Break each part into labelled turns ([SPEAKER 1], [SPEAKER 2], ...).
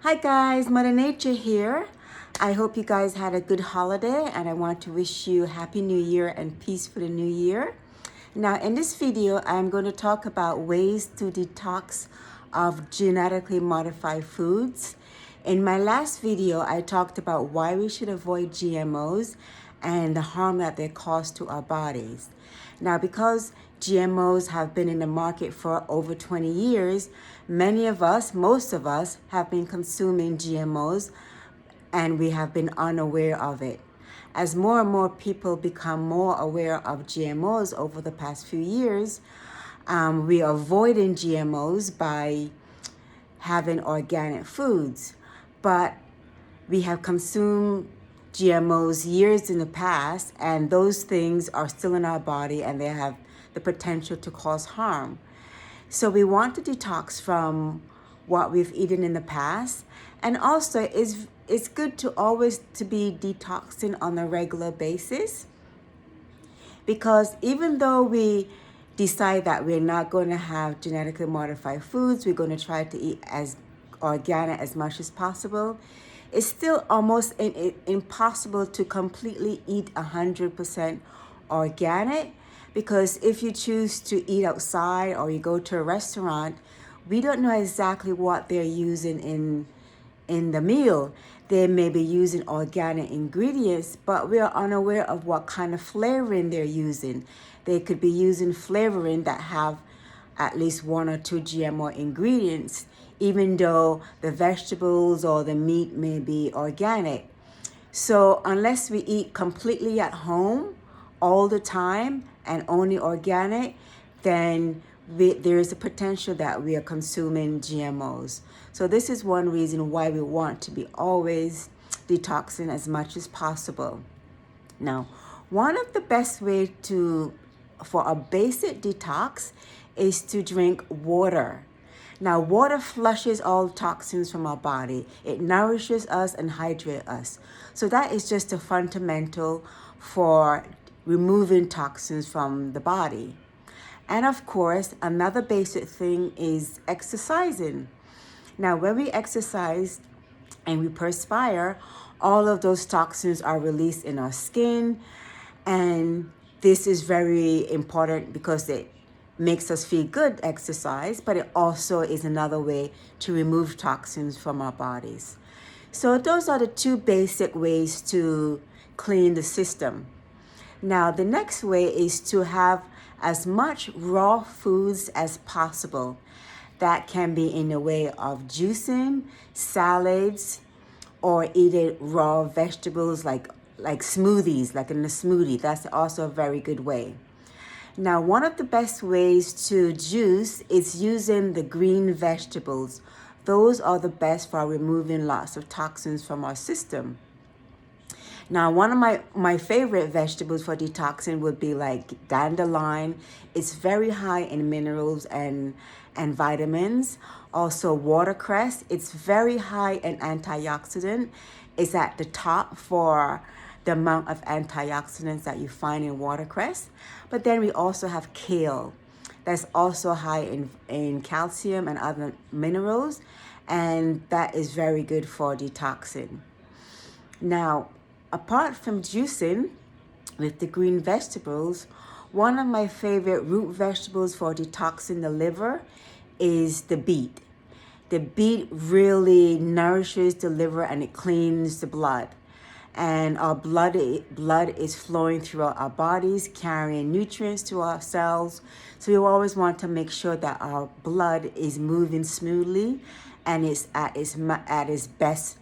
[SPEAKER 1] Hi guys, Mother Nature here. I hope you guys had a good holiday and I want to wish you Happy New Year and peace for the new year. Now in this video, I'm going to talk about ways to detox of genetically modified foods. In my last video, I talked about why we should avoid GMOs and the harm that they cause to our bodies. Now, because GMOs have been in the market for over 20 years, many of us, most of us, have been consuming GMOs and we have been unaware of it. As more and more people become more aware of GMOs over the past few years, we are avoiding GMOs by having organic foods. But we have consumed GMOs years in the past, and those things are still in our body and they have the potential to cause harm. So we want to detox from what we've eaten in the past, and also it's good to always to be detoxing on a regular basis, because even though we decide that we're not going to have genetically modified foods, we're going to try to eat as organic as much as possible, it's still almost impossible to completely eat 100% organic, because if you choose to eat outside or you go to a restaurant, we don't know exactly what they're using in the meal. They may be using organic ingredients, but we are unaware of what kind of flavoring they're using. They could be using flavoring that have at least 1 or 2 GMO ingredients, even though the vegetables or the meat may be organic. So unless we eat completely at home all the time and only organic, then there is a potential that we are consuming GMOs. So this is one reason why we want to be always detoxing as much as possible. Now, one of the best ways for a basic detox is to drink water. Now, water flushes all toxins from our body. It nourishes us and hydrates us. So that is just a fundamental for removing toxins from the body. And of course, another basic thing is exercising. Now, when we exercise and we perspire, all of those toxins are released in our skin. And this is very important because it makes us feel good, exercise, but it also is another way to remove toxins from our bodies. So those are the 2 basic ways to clean the system. Now, the next way is to have as much raw foods as possible. That can be in the way of juicing, salads, or eating raw vegetables like smoothies, like in a smoothie. That's also a very good way. Now, one of the best ways to juice is using the green vegetables. Those are the best for removing lots of toxins from our system. Now, one of my favorite vegetables for detoxing would be like dandelion. It's very high in minerals and vitamins. Also, watercress. It's very high in antioxidant. It's at the top for the amount of antioxidants that you find in watercress. But then we also have kale. That's also high in calcium and other minerals, and that is very good for detoxing. Now, apart from juicing with the green vegetables, one of my favorite root vegetables for detoxing the liver is the beet. The beet really nourishes the liver and it cleans the blood. And our blood is flowing throughout our bodies, carrying nutrients to our cells. So you always want to make sure that our blood is moving smoothly and it's at its best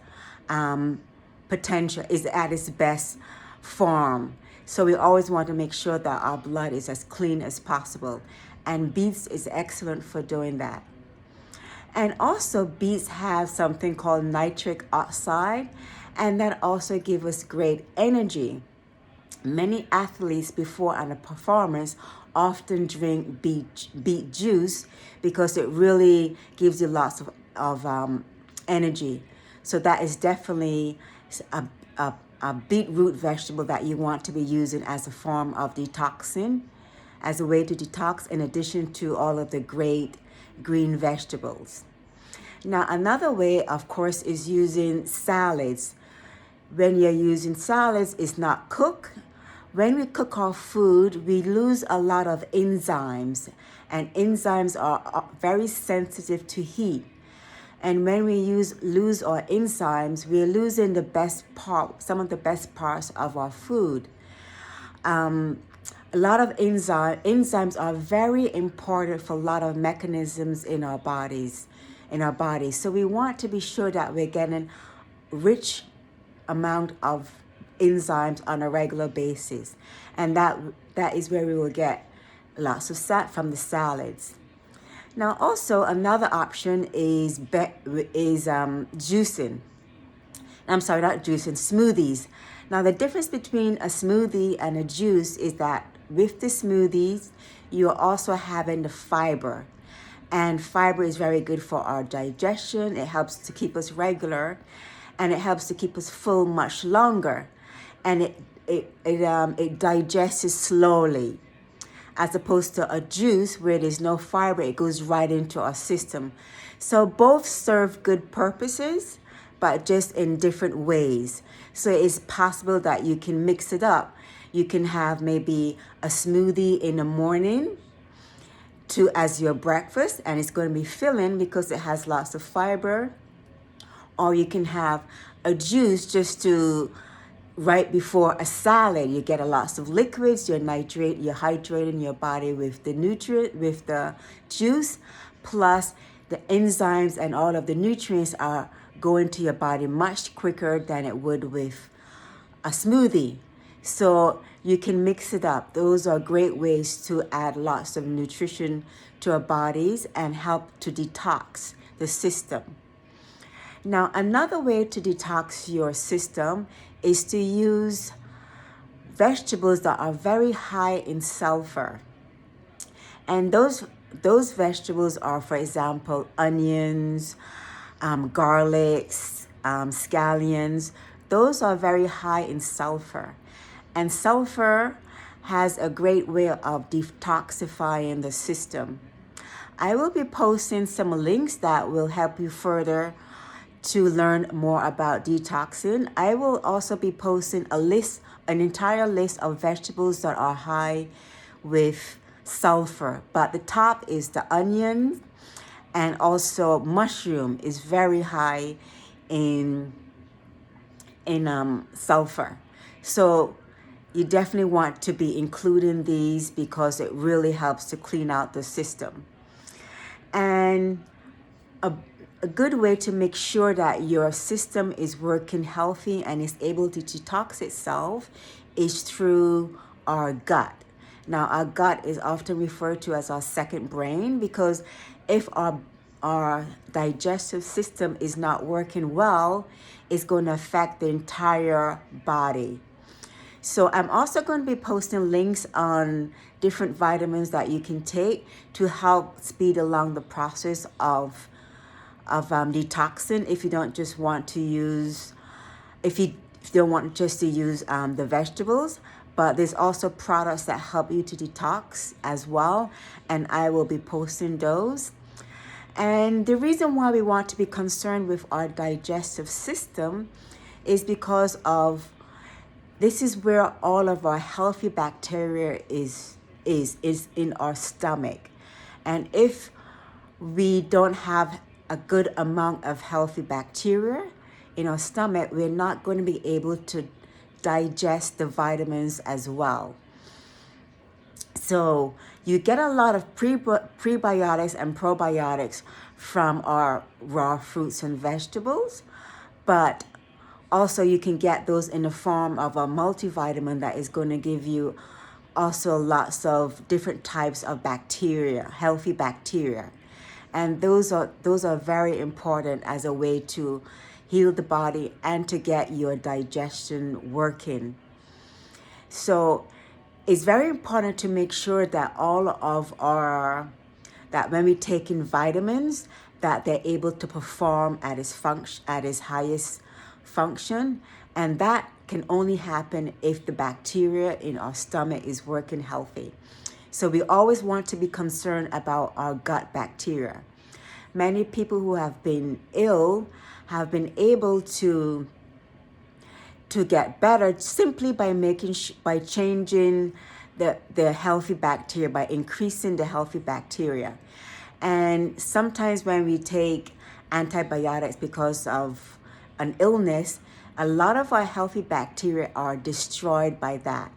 [SPEAKER 1] potential, is at its best form. So we always want to make sure that our blood is as clean as possible. And beets is excellent for doing that. And also beets have something called nitric oxide, and that also gives us great energy. Many athletes before a performance often drink beet juice because it really gives you lots of energy. So that is definitely a beetroot vegetable that you want to be using as a form of detoxing, as a way to detox in addition to all of the great green vegetables. Now, another way, of course, is using salads. When you're using salads, it's not cooked. When we cook our food, we lose a lot of enzymes, and enzymes are very sensitive to heat. And when we lose our enzymes, we're losing the best part, some of the best parts of our food. A lot of enzymes are very important for a lot of mechanisms in our bodies, So we want to be sure that we're getting rich amount of enzymes on a regular basis, and that is where we will get lots of fat from the salads. Now, also another option is juicing. I'm sorry, not juicing, smoothies. Now, the difference between a smoothie and a juice is that with the smoothies, you're also having the fiber. And fiber is very good for our digestion. It helps to keep us regular, and it helps to keep us full much longer. And it digests slowly, as opposed to a juice where there's no fiber, it goes right into our system. So both serve good purposes, but just in different ways. So it's possible that you can mix it up. You can have maybe a smoothie in the morning as your breakfast, and it's going to be filling because it has lots of fiber. Or you can have a juice just to right before a salad. You get a lots of liquids, you're hydrating your body with the juice, plus the enzymes and all of the nutrients are going to your body much quicker than it would with a smoothie. So you can mix it up. Those are great ways to add lots of nutrition to our bodies and help to detox the system. Now, another way to detox your system is to use vegetables that are very high in sulfur. And those vegetables are, for example, onions, garlics, scallions. Those are very high in sulfur. And sulfur has a great way of detoxifying the system. I will be posting some links that will help you further to learn more about detoxing. I will also be posting an entire list of vegetables that are high with sulfur. But the top is the onion, and also mushroom is very high in sulfur. So you definitely want to be including these because it really helps to clean out the system. And a good way to make sure that your system is working healthy and is able to detox itself is through our gut. Now, our gut is often referred to as our second brain, because if our digestive system is not working well, it's going to affect the entire body. So I'm also going to be posting links on different vitamins that you can take to help speed along the process of detoxing. If you don't just want to use, if you don't want just to use the vegetables, but there's also products that help you to detox as well, and I will be posting those. And the reason why we want to be concerned with our digestive system is because of this is where all of our healthy bacteria is in our stomach. And if we don't have a good amount of healthy bacteria in our stomach, we're not going to be able to digest the vitamins as well. So you get a lot of prebiotics and probiotics from our raw fruits and vegetables, but also you can get those in the form of a multivitamin that is going to give you also lots of different types of bacteria, healthy bacteria. And those are very important as a way to heal the body and to get your digestion working. So it's very important to make sure that that when we take in vitamins, that they're able to perform at its highest function. And that can only happen if the bacteria in our stomach is working healthy. So we always want to be concerned about our gut bacteria. many people who have been ill have been able to get better simply by by changing the healthy bacteria, by increasing the healthy bacteria. And sometimes when we take antibiotics because of an illness, a lot of our healthy bacteria are destroyed by that.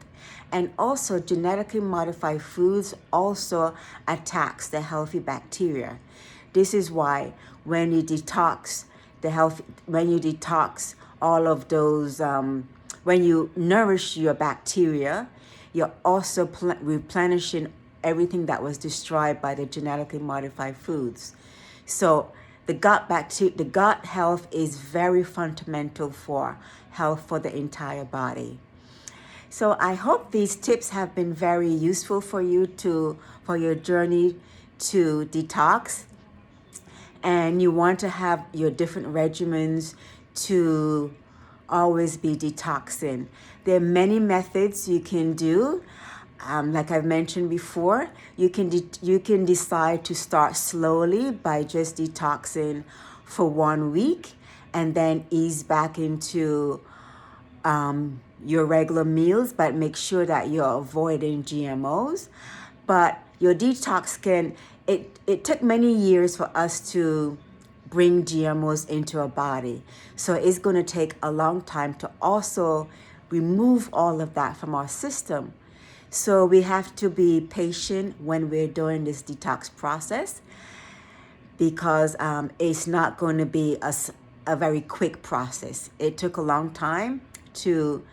[SPEAKER 1] And also genetically modified foods also attacks the healthy bacteria. This is why when you detox when you detox all of those, when you nourish your bacteria, you're also replenishing everything that was destroyed by the genetically modified foods. So the gut health is very fundamental for health for the entire body. So I hope these tips have been very useful for you for your journey to detox. And you want to have your different regimens to always be detoxing. There are many methods you can do. Like I've mentioned before, you can decide to start slowly by just detoxing for 1 week and then ease back into your regular meals, but make sure that you're avoiding GMOs. But your detox it took many years for us to bring GMOs into our body. So it's going to take a long time to also remove all of that from our system. So we have to be patient when we're doing this detox process, because it's not going to be a very quick process. It took a long time to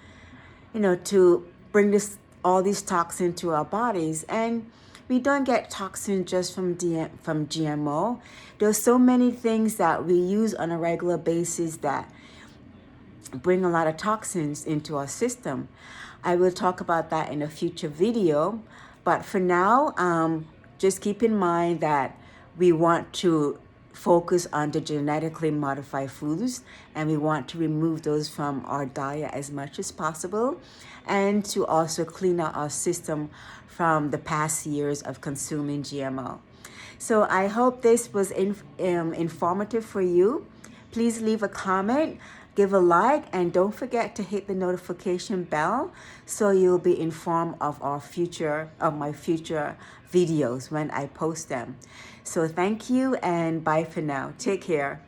[SPEAKER 1] bring all these toxins to our bodies. And we don't get toxins just from GMO. There's so many things that we use on a regular basis that bring a lot of toxins into our system. I will talk about that in a future video. But for now, just keep in mind that we want to focus on the genetically modified foods, and we want to remove those from our diet as much as possible, and to also clean out our system from the past years of consuming GMO. So I hope this was informative for you. Please leave a comment, give a like, and don't forget to hit the notification bell so you'll be informed of my future videos when I post them. So thank you, and bye for now. Take care.